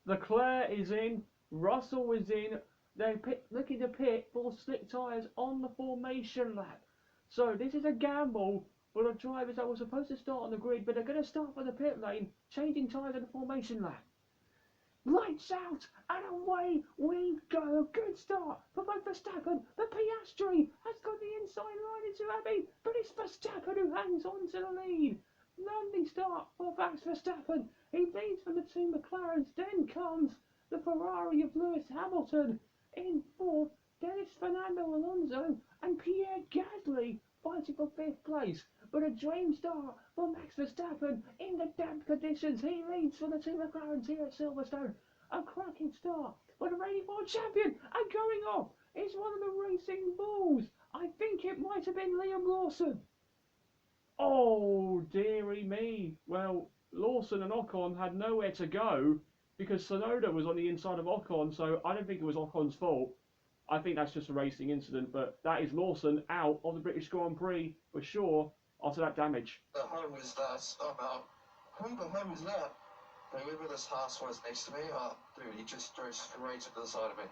Leclerc is in, Russell is in. They're looking to pit for slick tyres on the formation lap. So this is a gamble for the drivers that were supposed to start on the grid, but they're going to start for the pit lane, changing tyres in the formation lap. Lights out, and away we go. Good start for both Verstappen, but Piastri has got the inside line into Abbey, but it's Verstappen who hangs on to the lead. Lovely start for Max Verstappen. He leads from the two McLarens. Then comes the Ferrari of Lewis Hamilton. In fourth, then it's Fernando Alonso and Pierre Gasly fighting for fifth place. But a dream start for Max Verstappen in the damp conditions. He leads for the two McLarens here at Silverstone. A cracking start for the reigning world champion, and going off is one of the racing bulls. I think it might have been Liam Lawson. Oh, dearie me. Well, Lawson and Ocon had nowhere to go because Sonoda was on the inside of Ocon, so I don't think it was Ocon's fault. I think that's just a racing incident, but that is Lawson out of the British Grand Prix for sure after that damage. The hell was that? I'm out. Who the hell was that? Whoever this house was next to me, dude, he just drove straight to the side of me.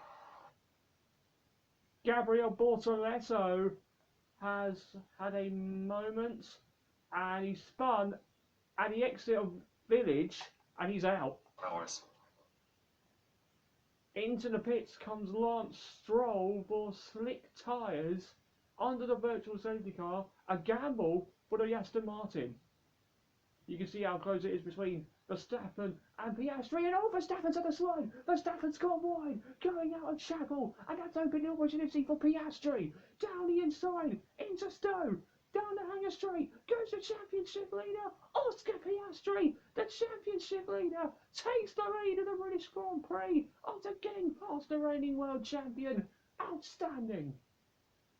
Gabriel Bortoletto has had a moment and he spun at the exit of Village and he's out. No worries. Into the pits comes Lance Stroll for slick tyres under the virtual safety car. A gamble for the Aston Martin. You can see how close it is between Verstappen and Piastri, and Verstappen's at the slide. Verstappen's gone wide, going out of Chapel, and that's opening opportunity for Piastri. Down the inside, into Stowe, down the hanger straight, goes the championship leader, Oscar Piastri. The championship leader takes the lead of the British Grand Prix after getting past the reigning world champion. Outstanding.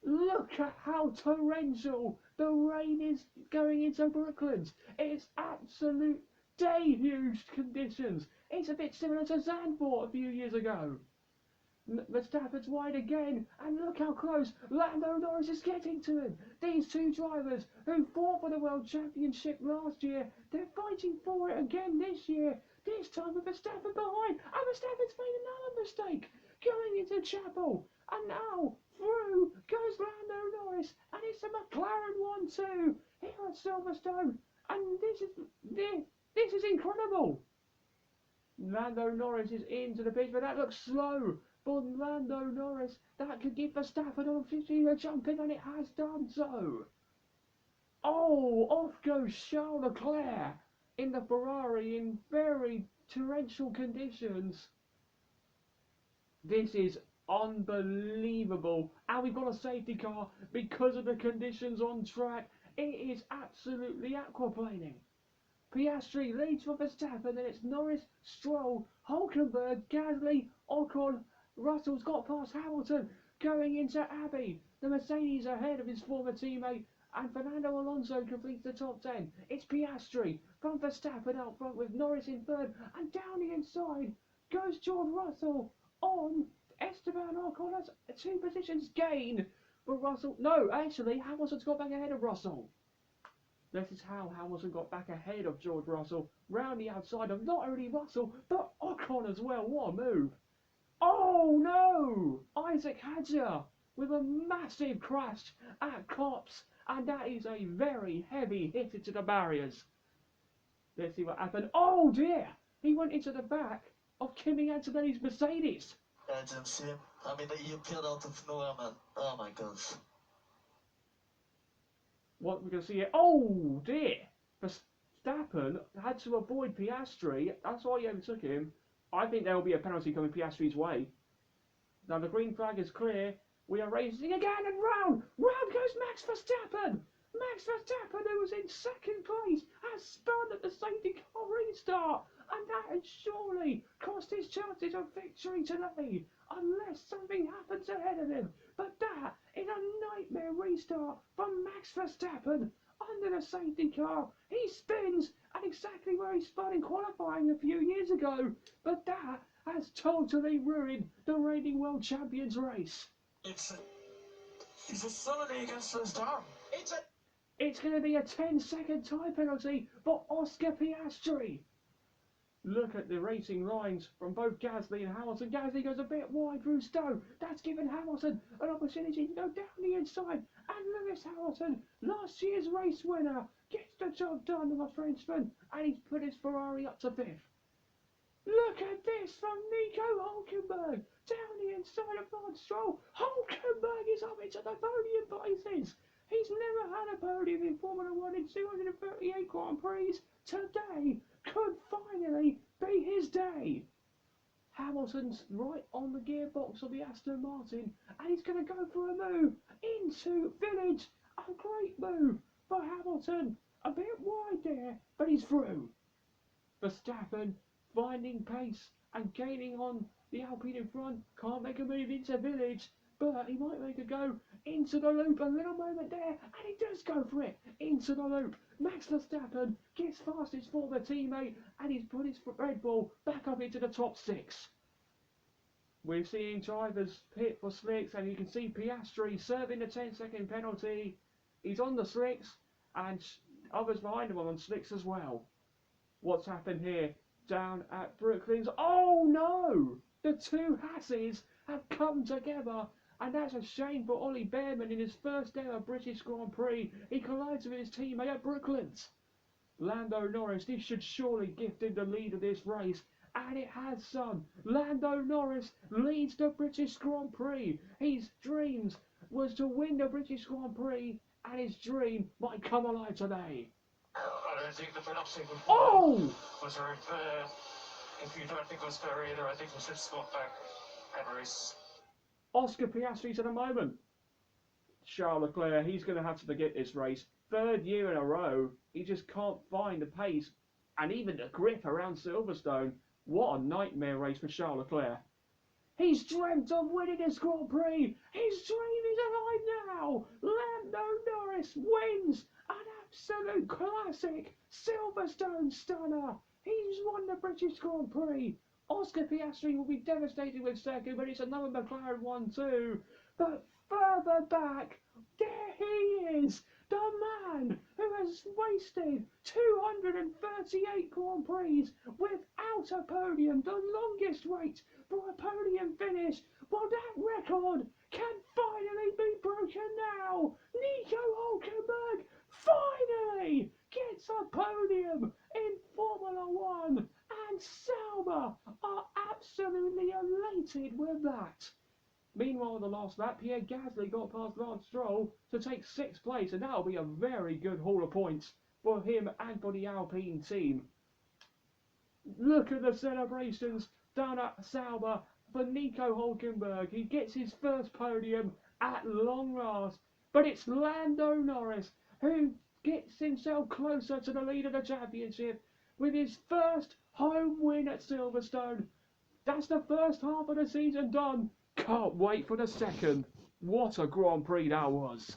Look at how torrential the rain is going into Brooklands. It's absolute deluged conditions. It's a bit similar to Zandvoort a few years ago. Verstappen's wide again, and look how close Lando Norris is getting to him. These two drivers who fought for the World Championship last year, they're fighting for it again this year. This time with Verstappen behind, and Verstappen's made another mistake going into Chapel. And now through goes Lando Norris, and it's a McLaren 1-2 here at Silverstone, and this is incredible. Lando Norris is into the pitch, but that looks slow for Lando Norris. That could give Verstappen an opportunity to jump in, and it has done so. Oh, off goes Charles Leclerc in the Ferrari in very torrential conditions. This is unbelievable, and we've got a safety car because of the conditions on track. It is absolutely aquaplaning. Piastri leads for Verstappen, then it's Norris, Stroll, Hulkenberg, Gasly, Ocon. Russell's got past Hamilton, going into Abbey. The Mercedes ahead of his former teammate, and Fernando Alonso completes the top 10. It's Piastri from Verstappen out front with Norris in third, and down the inside goes George Russell on Esteban Ocon. That's 2 positions gain for Russell. No, actually, Hamilton's got back ahead of Russell. This is how Hamilton got back ahead of George Russell, round the outside of not only Russell, but Ocon as well. What a move. Oh no! Isaac Hadjar with a massive crash at Cops, and that is a very heavy hit into the barriers. Let's see what happened. Oh dear! He went into the back of Kimi Antonelli's Mercedes. I didn't see him. I mean, he appeared out of nowhere, man. Oh my gosh. What we can see here? Oh dear! Verstappen had to avoid Piastri. That's why he overtook him. I think there will be a penalty coming Piastri's way. Now the green flag is clear. We are racing again, and round goes Max Verstappen. Max Verstappen, who was in second place, has spun at the safety car restart, and that has surely cost his chances of victory today, unless something happens ahead of him. But that is a nightmare restart from Max Verstappen under the safety car. He spins at exactly where he spun in qualifying a few years ago, but that has totally ruined the reigning world champions race. It's a felony against Verstappen. It's going to be a 10-second time penalty for Oscar Piastri. Look at the racing lines from both Gasly and Hamilton. Gasly goes a bit wide through Stowe. That's given Hamilton an opportunity to go down the inside. And Lewis Hamilton, last year's race winner, gets the job done on the Frenchman. And he's put his Ferrari up to 5th. Look at this from Nico Hulkenberg. Down the inside of Lance Stroll. Hulkenberg is up into the podium places. He's never had a podium in Formula 1 in 238 Grand Prix. Today could finally be his day. Hamilton's right on the gearbox of the Aston Martin, and he's going to go for a move into Village. A great move for Hamilton. A bit wide there, but he's through. Verstappen finding pace and gaining on the Alpine in front. Can't make a move into Village, but he might make a go into the loop. A little moment there, and he does go for it into the loop. Max Verstappen gets past his former teammate, and he's put his Red Bull back up into the top 6. We're seeing drivers pit for slicks, and you can see Piastri serving the 10-second penalty. He's on the slicks, and others behind him are on slicks as well. What's happened here? Down at Brooklands. Oh no! The two Hasses have come together, and that's a shame for Ollie Bearman in his first ever British Grand Prix. He collides with his teammate at Brooklands. Lando Norris, this should surely gift him the lead of this race, and it has some. Lando Norris leads the British Grand Prix. His dreams was to win the British Grand Prix, and his dream might come alive today. I don't think the penalty was very fair. If you don't think it was fair either, I think we should swap back and race. Oscar Piastri to the moment. Charles Leclerc, he's going to have to forget this race. 3rd year in a row, he just can't find the pace and even the grip around Silverstone. What a nightmare race for Charles Leclerc. He's dreamt of winning this Grand Prix. His dream is alive now. Lando Norris wins an absolute classic Silverstone stunner. He's won the British Grand Prix. Oscar Piastri will be devastated with 2nd, but it's another McLaren 1-2. But further back, there he is, the man who has wasted 238 Grand Prix without a podium, the longest wait for a podium finish. Well, that record can finally be broken now. Nico Hulkenberg finally gets a podium in Formula 1, and Sauber are absolutely elated with that. Meanwhile, in the last lap, Pierre Gasly got past Lance Stroll to take 6th place, and that'll be a very good haul of points for him and for the Alpine team. Look at the celebrations down at Sauber for Nico Hulkenberg. He gets his first podium at long last, but it's Lando Norris who gets himself closer to the lead of the championship with his first home win at Silverstone. That's the first half of the season done. Can't wait for the second. What a Grand Prix that was.